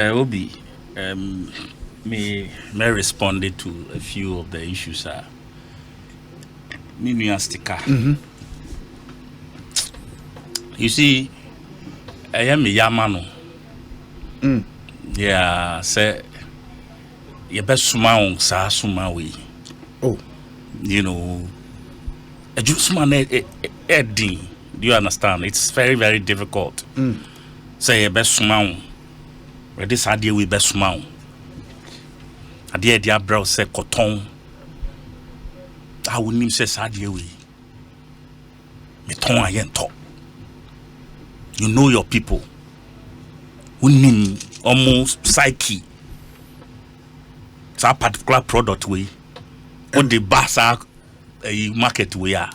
Obi, may respond to a few of the issues. Me sticker. You see, I am a Yamano. Yeah, say, you best suma sa suma we. Oh, you know, a juice man edding. Do you understand? It's very, very difficult. Say a best suma. This idea we best suma. Idea dia bro say cotton. I would name say idea we. Me ton ayen top. You know your people. Who name almost psyche. It's a particular product we. What the basa market we are.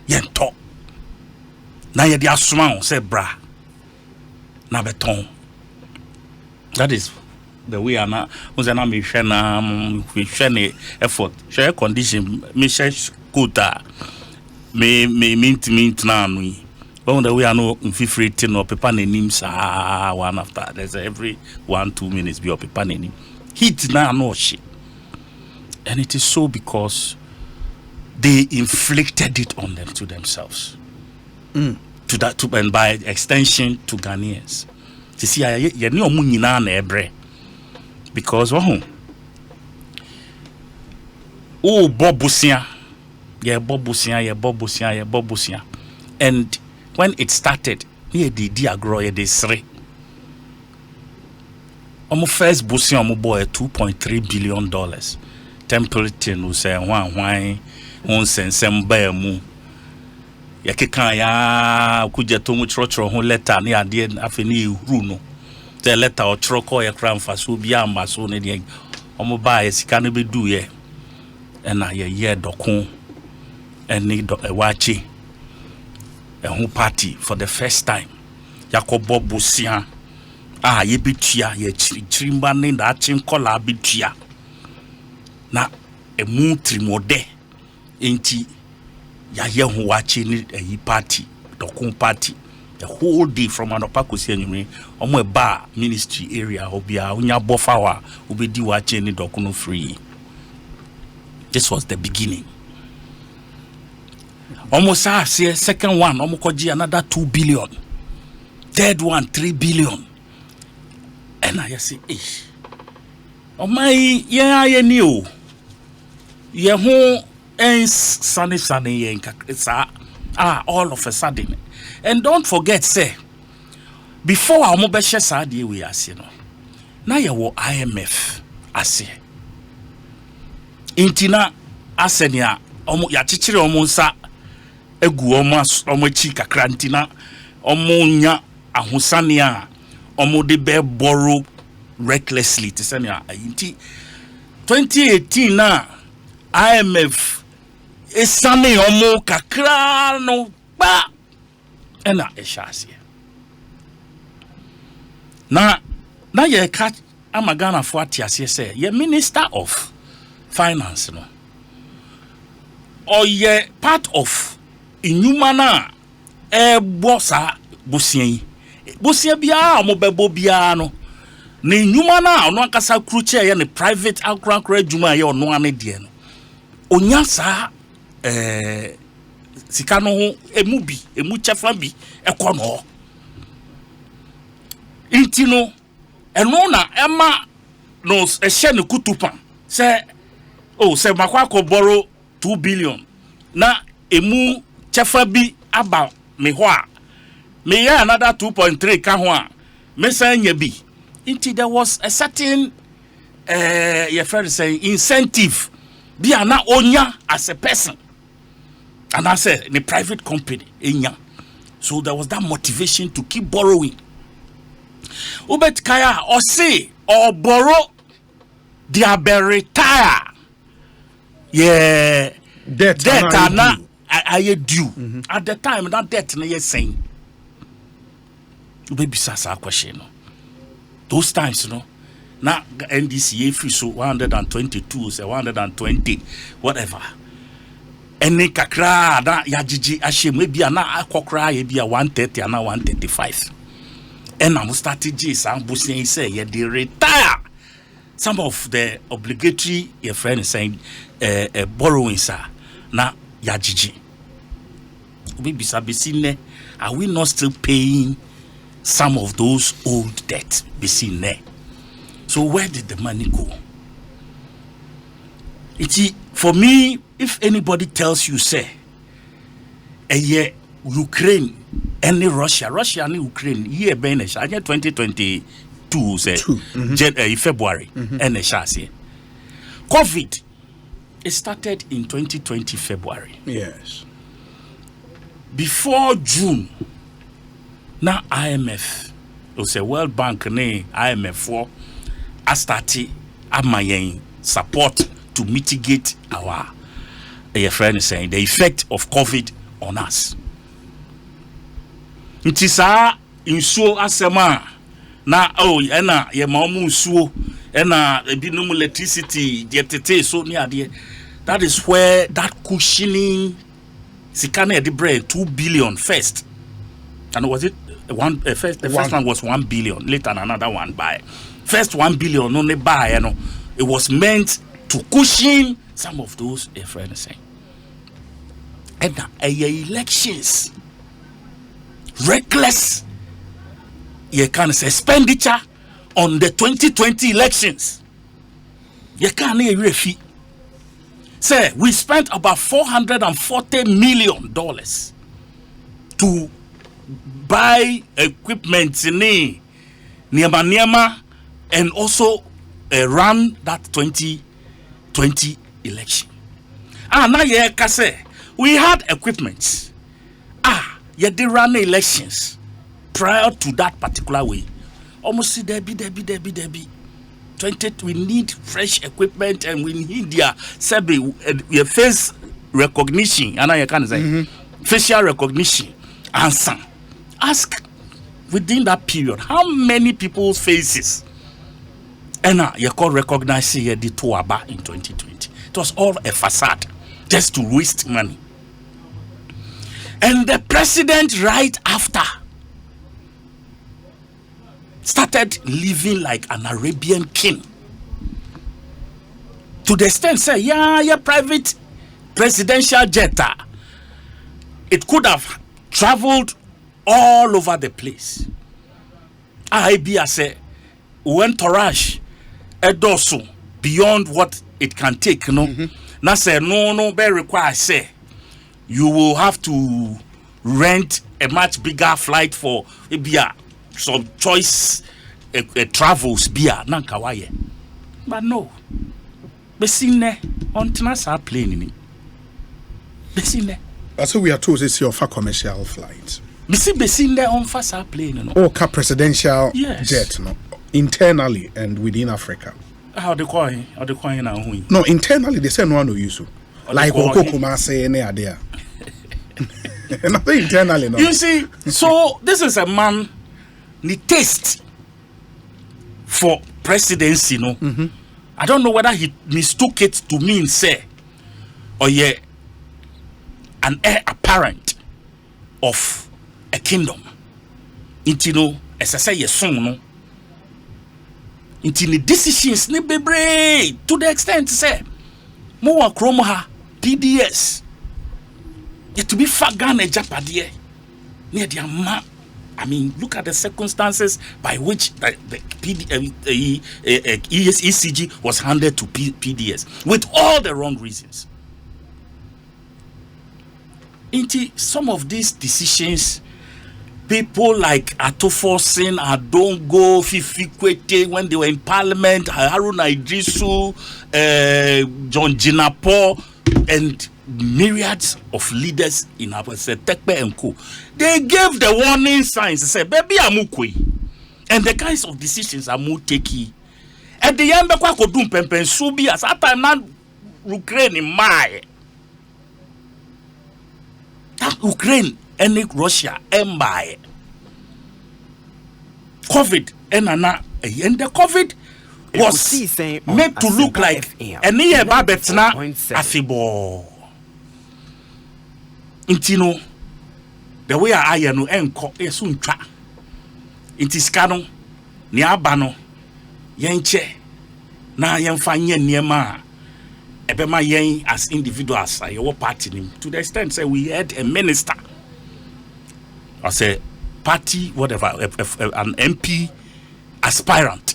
Yen top. Na ye dia suma say bra. Na beton. That is the way ana uzana me hwe na we hwe effort share condition me share quota me mint na anu on the way I know free tin or paper names sa one after there's every 1-2 minutes be up paper name heat na no shit, and it is so because they inflicted it on them to themselves to that to and by extension to Ghanaians. You see, you know, na ebre because Bobusia, Bobusia, and when it started, near the diagro de sre. First busia boy $2.3 billion. Templeton who say one sense mu. Yakeka ya kuja tomu chrochro ho letter ni ade afeni ru no the letter o chroko ya kramfa so bia ambaso ne de omo ba ya sika no bedu ye na ye dokon eni do ewachi ho party for the first time yakobo busia ye bitua ye chirimba ne da chin kola bitua na emu trimode enti ya hu wachi ni a party dokun party the whole day from anopakosi anyume omo bar ministry area obia unya bofawa obedi wachi ni dokun free. This was the beginning. Almost second one almost koji another 2 billion, third one 3 billion, and I say oh my ye new ye ho sunny all of a sudden. And don't forget, say, before our mobile share we are saying, now you IMF ase. Intina asenia ya chichiri omonsa egu omochi kakrantina omonya ahusania omode be borrow recklessly to senia inti 2018 na IMF esane omo kakra no ba ena eshase na ye catch amagana for atiase say ye minister of finance no or ye part of inhumana bossa bosia bia omo bebo bia no na inhumana ono akasa kruche ye ne private akra adwuma ye ono ane de no onya sa sika no ho emu chefa bi ekono intino eno na ema no ehye ne kutupa say say makwa ko borrow 2 billion na emu chefa bi aba me ho a me ya another 2.3 ka ho a me san nya bi inti there was a certain your friend say incentive be na onya as a person, and I said in a private company enya, so there was that motivation to keep borrowing. Ubet kaya or say or borrow they are be retire debt are not I due at the time that debt na you saying baby sasa question those times na NDCA free so 122 say 120 whatever any kakra na yajiji ashe maybe na akokra ye bia 130 na 135 and I'm strategy some bushing say they retire some of the obligatory your friend is saying borrowing sir na yajiji we be sabisine are we not still paying some of those old debts be seen there? So where did the money go? For me, if anybody tells you say a year Ukraine any Russia and Ukraine year ben 2022 say February and COVID it started in 2020 February. Yes. Before June now IMF o say World Bank ne IMF for a started amayen support to mitigate our friend is saying the effect of COVID on us. It is insuo asema na ena ye mamu insuo ena ebinum electricity the so near there. That is where that cushioning sikane the brain 2 billion first. And was it one first the first one was 1 billion, later another one by first 1 billion only by it was meant to cushion some of those friends saying. And elections reckless you can say expenditure on the 2020 elections you can't refi say we spent about $440 million to buy equipment in Niema and also run that 2020 election. Now you can say we had equipment. Yet they ran elections prior to that particular way. Almost see Debbie. 20, we need fresh equipment and we need their face recognition. And I can say facial recognition. Answer. Ask within that period how many people's faces and you call recognize the Tuaba in 2020. It was all a facade just to waste money. And the president right after started living like an Arabian king. To the extent say, yeah, private presidential jet. It could have traveled all over the place. IBA say, when Torash Edoso beyond what it can take, Now say no, be require say you will have to rent a much bigger flight for some choice travels nankawaye. But no. Besine on sa plane ni. Besine. So we are told it's your commercial flight. Besine on sa plane no. Or presidential jet no. Internally and within Africa. How they call it? How they call it now? No, internally they say no one no use. Like Okokuma say any idea. Nothing internally, no. You see, so this is a man, the taste for presidency, no. I don't know whether he mistook it to mean say, or an heir apparent of a kingdom. Into as I say, your son, no. Into the decisions, to the extent say, more chromoha PDS. Yet to be fagan a Japadie near the amount. I mean, look at the circumstances by which the ECG was handed to PDS with all the wrong reasons. Into some of these decisions, people like Atoforsin, Adongo, Fifikwete, when they were in Parliament, Haruna Idrisu, John Jinapo, and myriads of leaders in our Tekpe and Co. They gave the warning signs. They said, "Baby, amukwe," and the kinds of decisions are more takey. At the end, Bekwa Kodum Pempen Subi as at time now Ukraine in May. That Ukraine and Russia Empire. COVID and the COVID was made to look like a near Babetna Afibo. Intino, the way I know enko esuntra. inti sika no ne aba no yenche na yemfa nye niema ebema yen as individuals your party nim to the extent say we had a minister or say party whatever an MP aspirant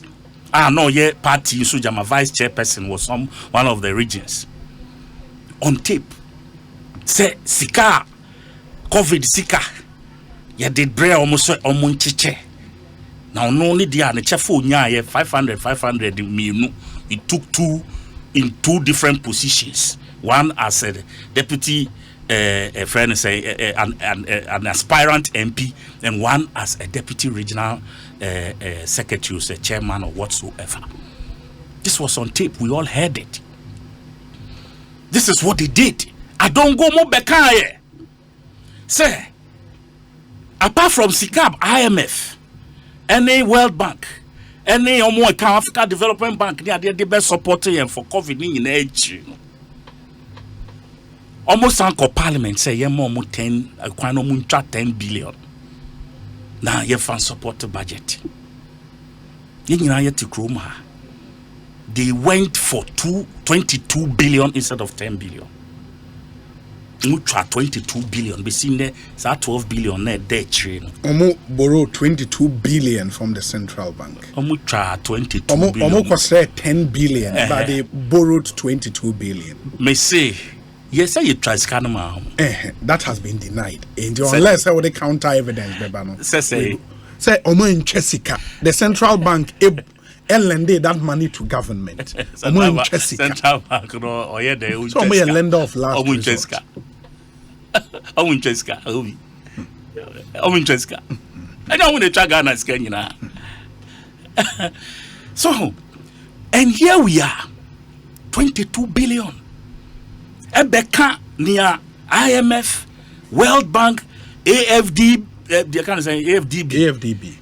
no yeah party so jama vice chairperson was one of the regions on tape say sika covid sika ya did bre almost omunchiche now no only dia na chefo nya 500 minu. It took two in two different positions, one as a deputy a friend say an aspirant MP and one as a deputy regional secretary, a chairman or whatsoever. This was on tape, we all heard it. This is what they did. I don't go more bekaye. Say, apart from SICAP, IMF, any World Bank, any more Africa Development Bank, they are the best supporting for COVID in age. Almost Uncle Parliament say ye more 10 billion. Now ye fan support the budget. They went for 22 billion instead of 10 billion. Mutra 22 billion. Be seen there, 12 billion net debt train. Borrow 22 billion from the central bank. Mutra 22 billion. Almost 10 billion, but they borrowed 22 billion. May say, yes, say you try scanner. That has been denied. Unless I would counter evidence, say Omo in Chesica, the central bank lended that money to government. Omo in Chesica. Central bank or yeah, they so Omo a lender of last resort. Omo in Chesica. Omo in Chesica. I don't want to try Ghana scan, you know. So, and here we are, 22 billion. Ebeka near IMF, World Bank, AFD, they can say AFDB.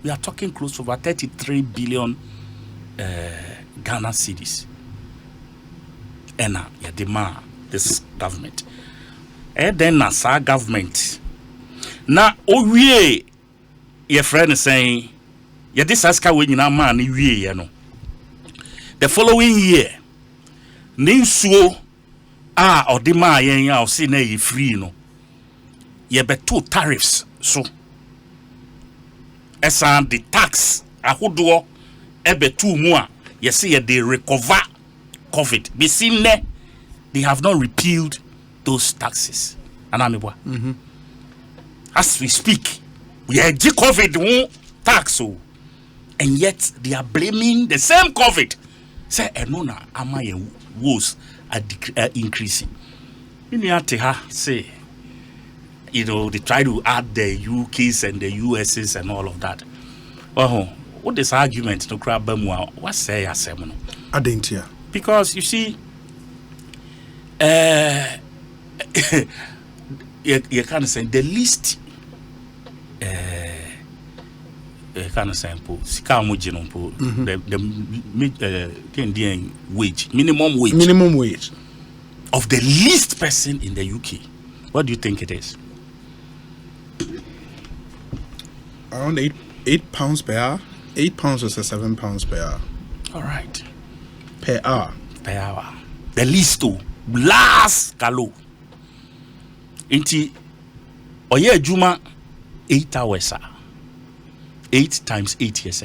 We are talking close to over 33 billion Ghana cedis. And yeah, demand this government. And then our government. Now, we your friend is saying, yeah, this aska when you man, you know. The following year, Ninsuo or demand yen or see free no. Ye be two tariffs so. Esan the tax ahodo ebe two more. You see they recover COVID. Be seen there, they have not repealed those taxes. As we speak, we are COVID tax so, and yet they are blaming the same COVID. Say enona ama ye woes are increasing. Say, you know, they try to add the UKs and the USs and all of that. Well, what this argument no crab what say asem no? Adentia. Because you see, you can't say the least kind of sample the wage, minimum wage of the least person in the UK. What do you think it is? Around £8 per hour. £8 or £7 per hour. All right. Per hour. The least to last kalo. Inti oye juma 8 hours. 8 times 8 years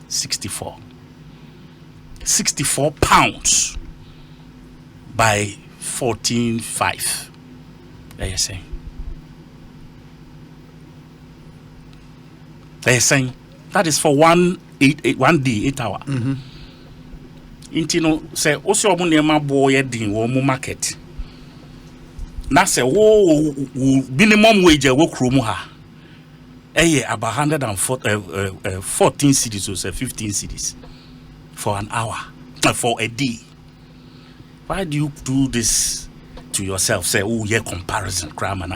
64. 64 pounds by 14.5. They're saying that is for 1 day 8 hour. Intino say also omunema boy din wo mu market. Na say wo minimum wage wo krom ha. About 114 cedis or say 15 cedis for an hour, for a day. Why do you do this to yourself? Say, oh, yeah, comparison, crime and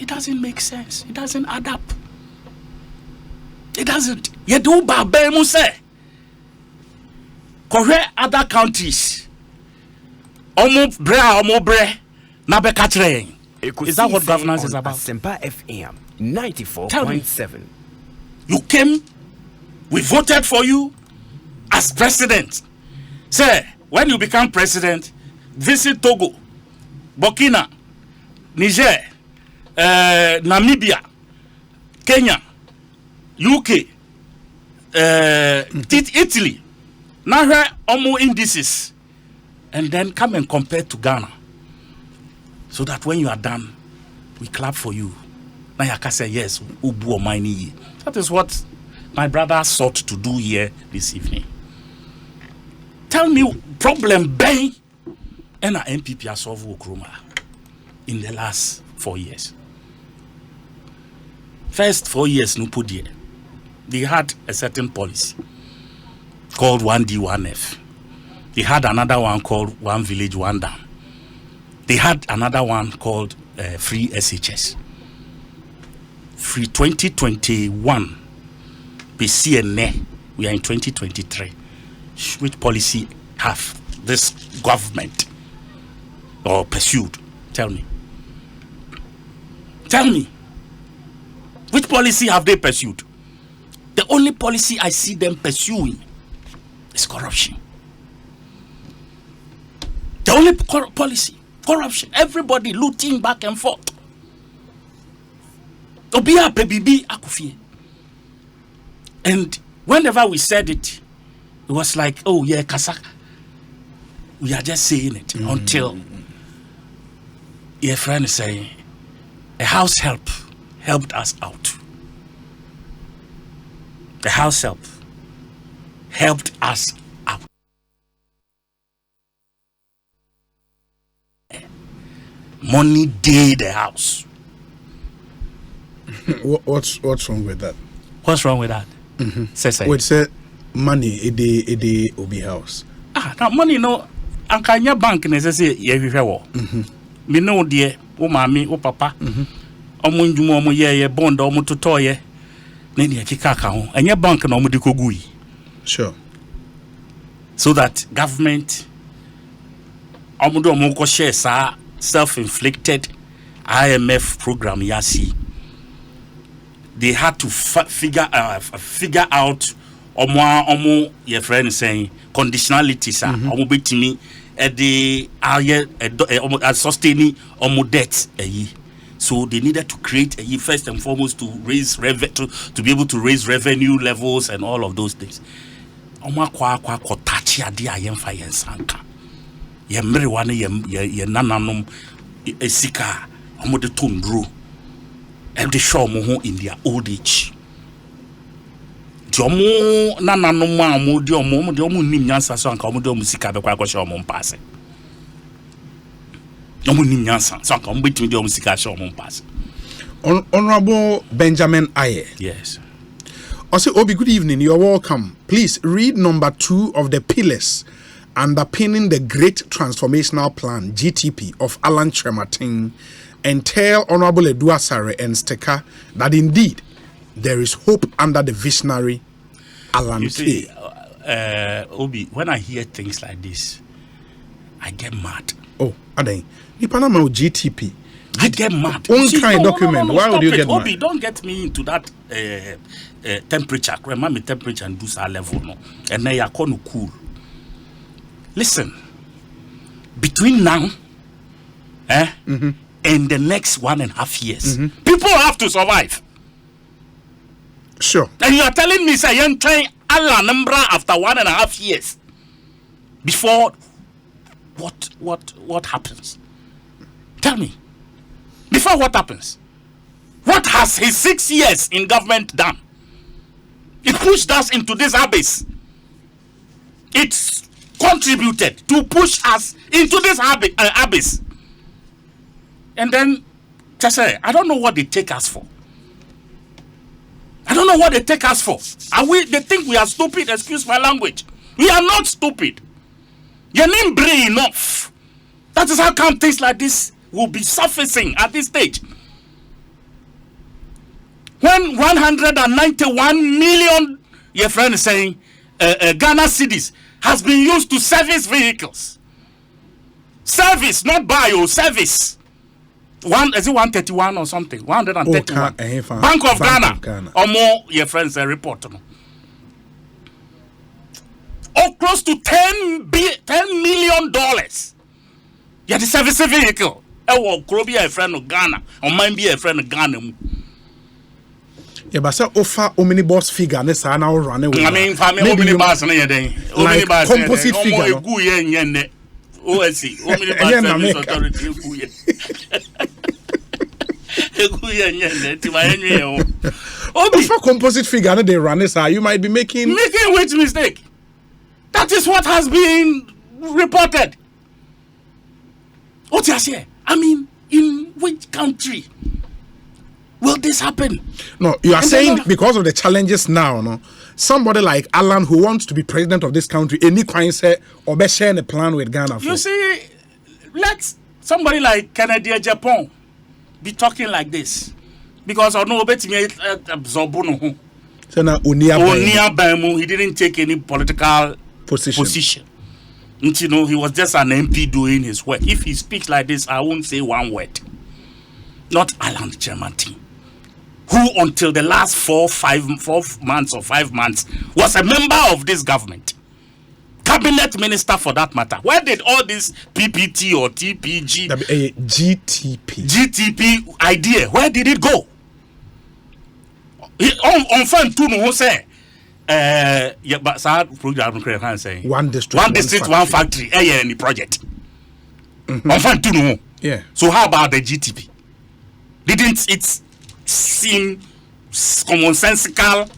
it doesn't make sense. It doesn't add up. It doesn't. You do barbarian say. Correct other countries. Omo bre, na be katre. Is that what governance is about? Sempa FM 94.7. You came, we voted for you as president. Sir, when you become president, visit Togo, Burkina, Niger, Namibia, Kenya, UK, Italy. Now here are more indices. And then come and compare to Ghana. So that when you are done, we clap for you. Now you can say, yes, Ubu or Mine. That is what my brother sought to do here this evening. Tell me, problem bang, and our MPP has solved Okroma in the last 4 years. First 4 years, no put here. They had a certain policy called 1D, 1F. They had another one called One Village, One Dam. They had another one called Free SHS. Free 2021, BCNE, we are in 2023. Which policy have this government or pursued? Tell me. Tell me. Which policy have they pursued? The only policy I see them pursuing is corruption. The only policy, corruption. Everybody looting back and forth. Obia PBB akufie. And whenever we said it, it was like, oh yeah, Kasaka. We are just saying it until your friend is saying, a house helped us out. The house helped us out. Money day the house. What's wrong with that? What's wrong with that? Say. Wait, say money a day obi house. Now money no. Ankanya bank necessary ye hwehwe wo. Me no de wo mami wo papa. Omo ndwuma omo ye bond omo totoye. Na ne kika ka ho. Enye bank na omo de kogu yi. Sure. So that government omo do omo ko share sa self-inflicted IMF program yasi. They had to figure out omo your friend saying conditionalities omo betimi the sustaining omo debt so they needed to create first and foremost to raise to be able to raise revenue levels and all of those things. Omo kwa kotachi ade ayemfa yensanka ye mrewane ye nananom esika omo de tondro and they show mo in their old age. Jomo nananom amu de omo nim nyansa so anka omo de omo sika be kwa show omo mpase. Omo nim nyansa so anka omo betimi de omo sika show omo mpase. Honorable Benjamin Aye. Yes. Also, Obi, good evening. You're welcome. Please read number 2 of the pillars underpinning the Great Transformational Plan, GTP, of Alan Trematin, and tell Honorable Eduasare and Steka that indeed there is hope under the visionary Alan K. Obi, when I hear things like this, I get mad. Oh, Ade, the Panama GTP. I get mad. Document. No, why would you get mad? Obi, don't get me into that temperature. Remember me temperature and do our level no. And then you're going to cool. Listen, between now and the next 1.5 years, people have to survive. Sure. And you are telling me, say, you're trying Allah number after 1.5 years before what happens? Tell me. Before what happens? What has his 6 years in government done? It pushed us into this abyss. It's contributed to push us into this abyss. And then, I don't know what they take us for. I don't know what they take us for. They think we are stupid, excuse my language. We are not stupid. Your name brain enough. That is how come things like this will be surfacing at this stage. When 191 million, your friend is saying, Ghana cedis has been used to service vehicles. Service, not bio, service. Is it 131 or something? 131. Bank of Ghana. Or more, your friends report. Or close to $10 million. Yeah, the service vehicle. I will be a friend of Ghana, or might be a friend of Ghana. Yeah, but so offer omnibus figure, ne sa na run away. I mean, family omnibus na yeden. Omnibus composite figure. Egu ye nyenne. OSC, omnibus authority egu ye. Egu ye nyenne, ti ma yenwe o. Offer composite figure na they run sa, you might be making which mistake? That is what has been reported. What you say? I mean, in which country will this happen? No, you are saying because of the challenges now, no? Somebody like Alan who wants to be president of this country, any kind say or be sharing a plan with Ghana. You see, let somebody like Kennedy Japan be talking like this. Because I know bet me absorb so now he didn't take any political position. You know, he was just an MP doing his work. If he speaks like this, I won't say one word. Not Alan Chermantin, who until the last 4 months or 5 months was a member of this government. Cabinet minister for that matter. Where did all this PPT or TPG GTP idea, where did it go? On front to who say yeah, but sad program can say one district, one factory, any project. On front to know. Yeah. So how about the GTP? Didn't it seem commonsensical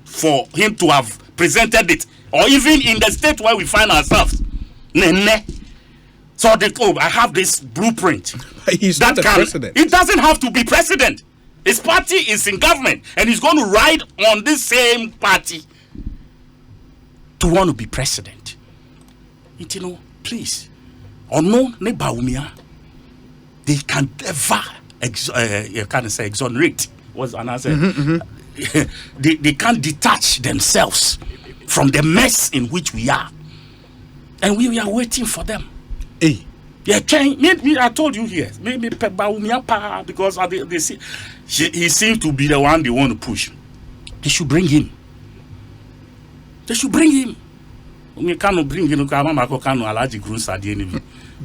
for him to have presented it, or even in the state where we find ourselves? So I have this blueprint. He's not the president. It doesn't have to be president. His party is in government, and he's going to ride on this same party to want to be president. You know, please, or no, they can never exonerate. What's another? They can't detach themselves from the mess in which we are, and we are waiting for them. Hey. Yeah, maybe I told you here. Maybe because they see he seems to be the one they want to push. They should bring him. We cannot bring him.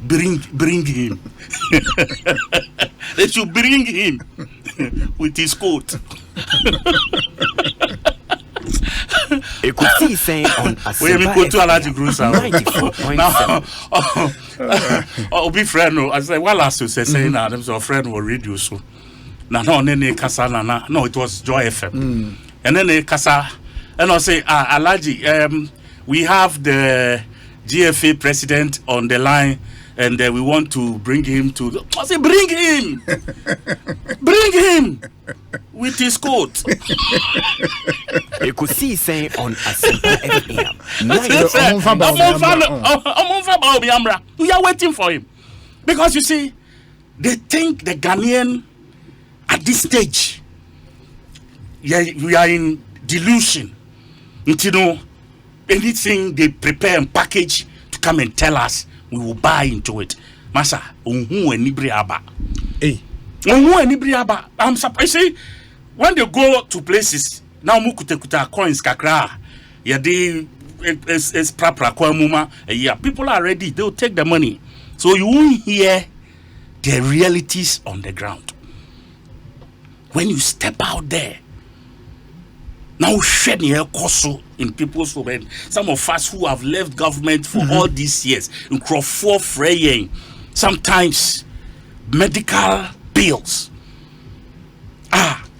Bring him. They should bring him with his coat. Ekosiisen on Now, be friend. I said, well, last you saying that a friend will read you so. Now, no, it was Joy FM. And then they casa, and I say, Alaji, we have the GFA president on the line, and we want to bring him to. I say, bring him with his coat. Ekosiisen on FM. We are waiting for him because you see, they think the Ghanaian at this stage, yeah, we are in delusion. You know, anything they prepare and package to come and tell us, we will buy into it. Masa, I'm surprised. See, when they go to places, now mukutekuta coins kakra, yeah, they is prapra kwa muma, yeah, people are ready, they'll take the money. So you won't hear the realities on the ground. When you step out there, now shedding your coso in people's home. Some of us who have left government for all these years, in Crawford fraying, sometimes medical bills.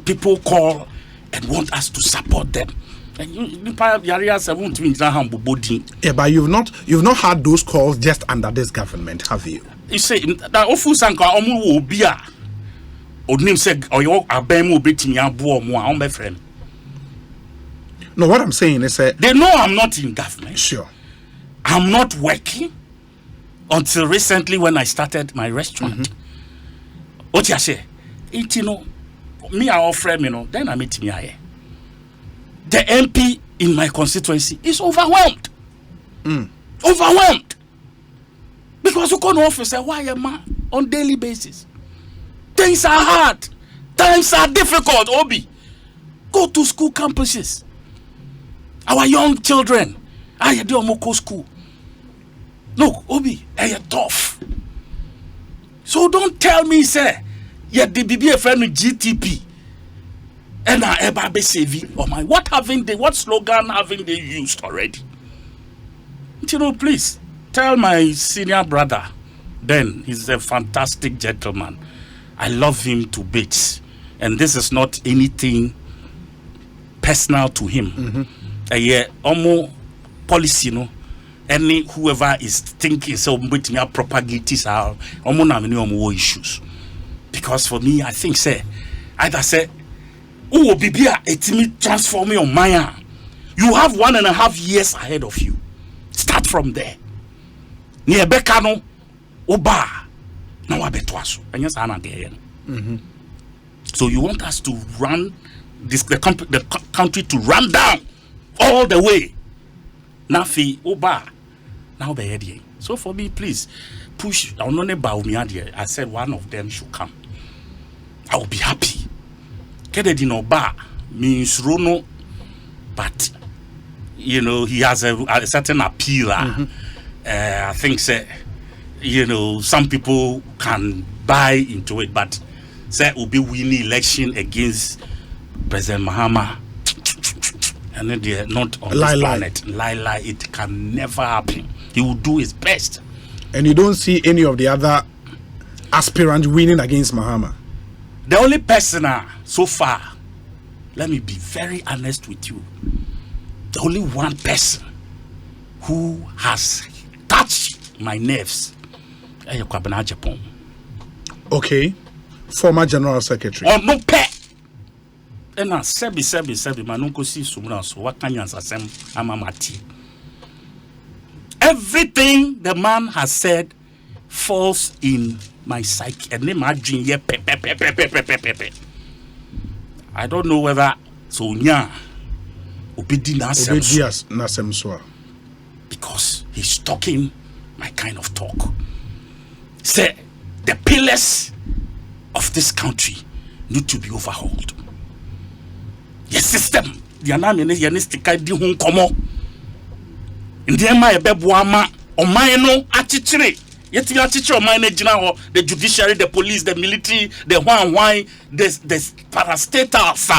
People call and want us to support them. And yeah, but you've not had those calls just under this government, have you? You say that ofu sanka omu wo bia onim say oyo abemu obetimi abo omo a on friend. No, what I'm saying is they know I'm not in government. Sure. I'm not working until recently when I started my restaurant. What you say? It, you know, me our friend, you know, then I meet me here. The MP in my constituency is overwhelmed. Overwhelmed. Because you come to office, why am I on daily basis? Things are hard. Times are difficult, Obi. Go to school campuses. Our young children, I do Omoko school. Look, Obi, I tough. So don't tell me, say, yet the BB a friend with GTP. And I ever be saving. Oh my, what slogan haven't they used already? You know, please tell my senior brother. Then he's a fantastic gentleman. I love him to bits. And this is not anything personal to him. Omo policy, no. Any whoever is thinking so me propagate this omo na me omo issues. Because for me, I think say either say oh bibia etimi transform your mind. You have 1.5 years ahead of you. Start from there. Ni ebeka no oba na wa betwaso. Anya sa na there. So you want us to run the country to run down all the way. Nafi oba now be here. So for me, please push. I said one of them should come. I will be happy. Kennedy no ba means Rono, but you know he has a certain appeal. I think say some people can buy into it, but say will be winning election against President Mahama. And then they're not on this planet. Lie. It can never happen. He will do his best. And you don't see any of the other aspirants winning against Mahama? The only person so far, let me be very honest with you, the only one person who has touched my nerves is Kwabena Japan. Okay. Former General Secretary. Oh, no pet. And now, sebi, manunko si sumuna so what can you answer amamati? Everything the man has said falls in my psyche. And then I don't know whether so nya obedi nasem because he's talking my kind of talk. Say the pillars of this country need to be overhauled. Yes, system. The anami ne stika di ho nkomo. Ndema ebeboama oman achichire. Yeti achichire oman na gina ho, the judiciary, the police, the military, the why the parastatals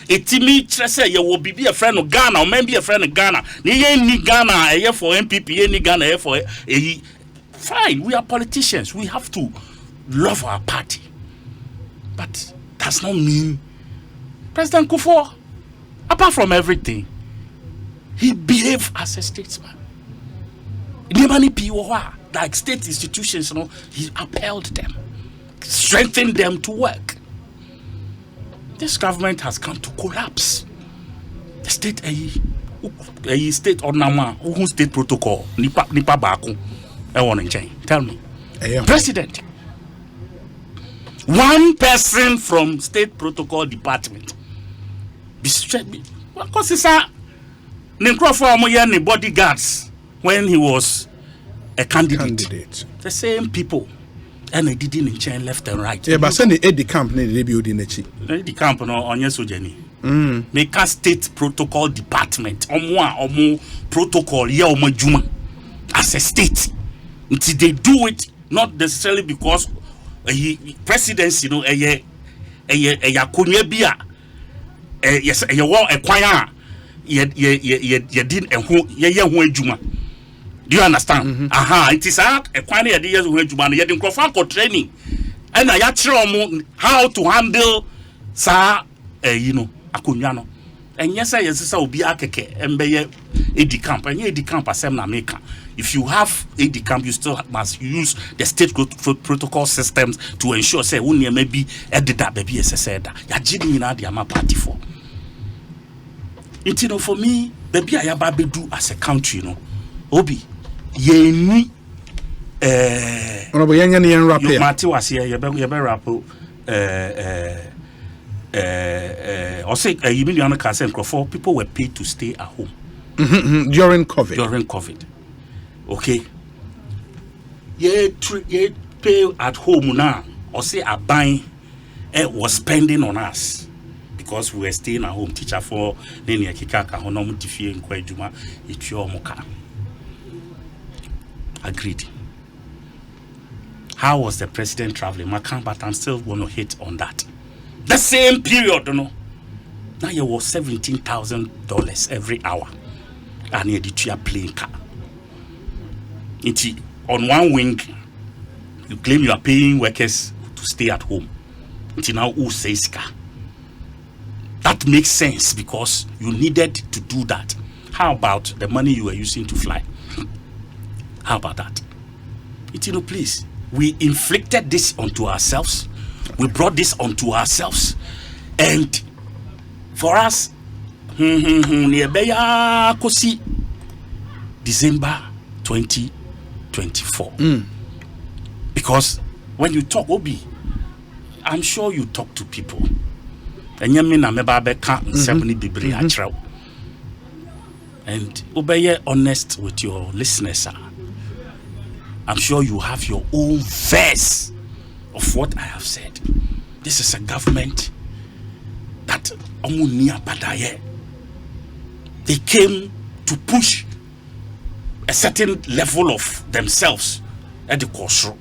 etimi kire say ye wo bibi a friend of Ghana, o man be a friend of Ghana. Ni Ghana eye for MPP, ni Ghana eye for fine, we are politicians. We have to love our party. But does not mean President Kufuor, apart from everything, he behaved as a statesman. Like state institutions, he upheld them, strengthened them to work. This government has come to collapse. The state, a state or nama, who state protocol, nipa baku, tell me, President. One person from state protocol department. Because it's a bodyguards when he was a candidate. The same people. And they didn't change left and right. Yeah, but send the camp they building the camp no on your sojeni. Make a state protocol department. Omo protocol omo juma as a state. Until they do it, not necessarily because presidency yakunya bia yes ye wo ekwan ye din ehu ye hu adwuma. Do you understand? It is ekwan ye dey hu adwuma no ye din crofan ko training and ya kire omo how to handle sa akonya no and yes say yes obi akeke embeye edi camp and edi camp asem na make. If you have AD camp, you still must use the state protocol systems to ensure say when maybe edit that baby as I said ya jidi na the ama party for. For me, baby I do as a country, Obi ye ni Honorable Yan rap here. Mati was here, you be rap or say you mean you can people were paid to stay at home during COVID. Okay. Ye pay at home now or say a buying was spending on us because we were staying at home. Teacher for then kikaka honom tifie nkwa adwuma etwa omoka. Agreed. How was the president traveling? But I'm still going to hit on that. The same period, you know. Now you was $17,000 every hour. And you did your plane car. On one wing, you claim you are paying workers to stay at home. Now who says car? That makes sense because you needed to do that. How about the money you were using to fly? How about that? Please. We inflicted this onto ourselves. We brought this onto ourselves. And for us, December 2024. Because when you talk, Obi, I'm sure you talk to people. And obey honest with your listeners. I'm sure you have your own verse of what I have said. This is a government that they came to push a certain level of themselves at the crossroad,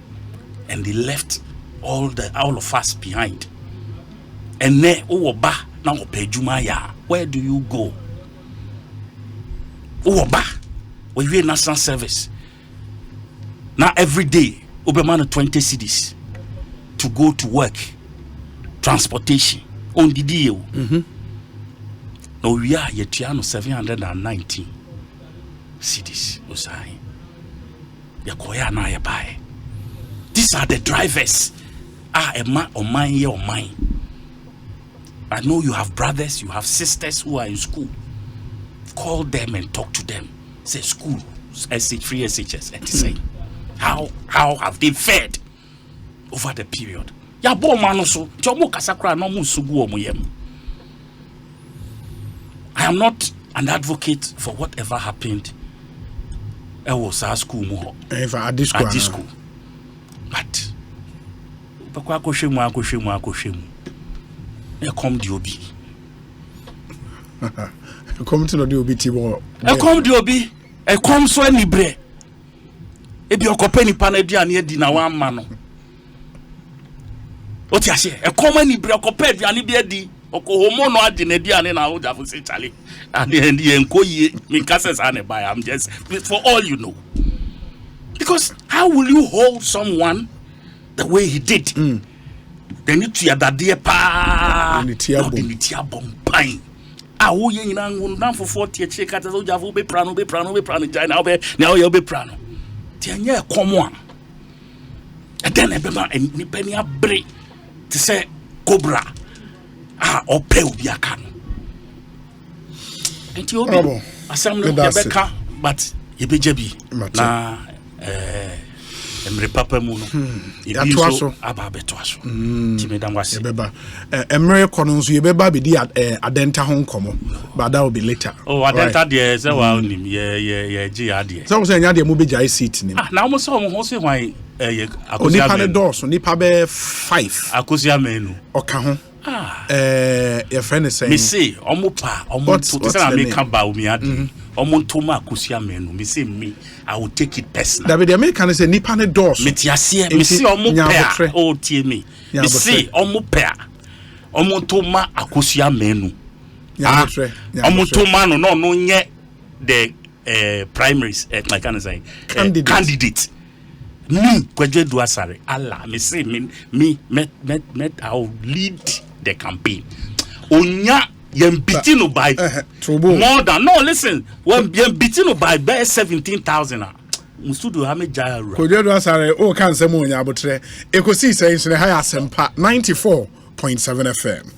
and they left all of us behind. And where do you go? When you're in national service. Now every day, Obama 20 cedis to go to work, transportation on the deal. Now we are yet 719 cedis. These are the drivers. A man or mine here or mine. I know you have brothers, you have sisters who are in school. Call them and talk to them. Say school, SH3, SHS, and say. How have they fared over the period? I am not an advocate for whatever happened. I was at school at this school. But come the obi. Come to the obi tibo. Come the obi. Come so libre. Ebi okopeni paneduane di na wan ma no oti ase e koma ni bre okopeni aduane bi adi okohomo no ade na aduane na wo jafo se chale and enkoye me cases ane buy. I'm just for all you know, because how will you hold someone the way he did? Then you tia dade pa ni tia bom pan wo ye nyina ngun for 40 eche kata wo jafo be prano jina obe na wo be prano. Tianya komwa then ebema nipeni abre to say cobra ope obi aka no enti obi asam no yebeka but yebejebi na emre papa mu no ebi so ababeto aso timedam wase yebeba emre kono nso yebeba be di adenta ho nkomo but that will be later. Oh, adenta de ze wa onim ye gi ade so say nya de mo be jai seat ni na mo so mo ho se hwan akosia nipa ne dos nipa be 5 akosia menu oka ho your friend is saying me say omo to say na me kan ba omi ade omo to ma akosia menu me say me I will take it personal. David American say nipa ne dos me tiasie me say omo pair o tie me say omo pair omo to ma akosia menu omo to ma no nye the primaries like can say candidate me Kwadwo Duasare Allah me say me met I will lead the campaign onya yem beating by more than no listen when yem beating by 17,000 musudu ha me jara Kwadwo Duasare o kan say mo onya abotre Ekosiisen so ne high asempa 94.7 FM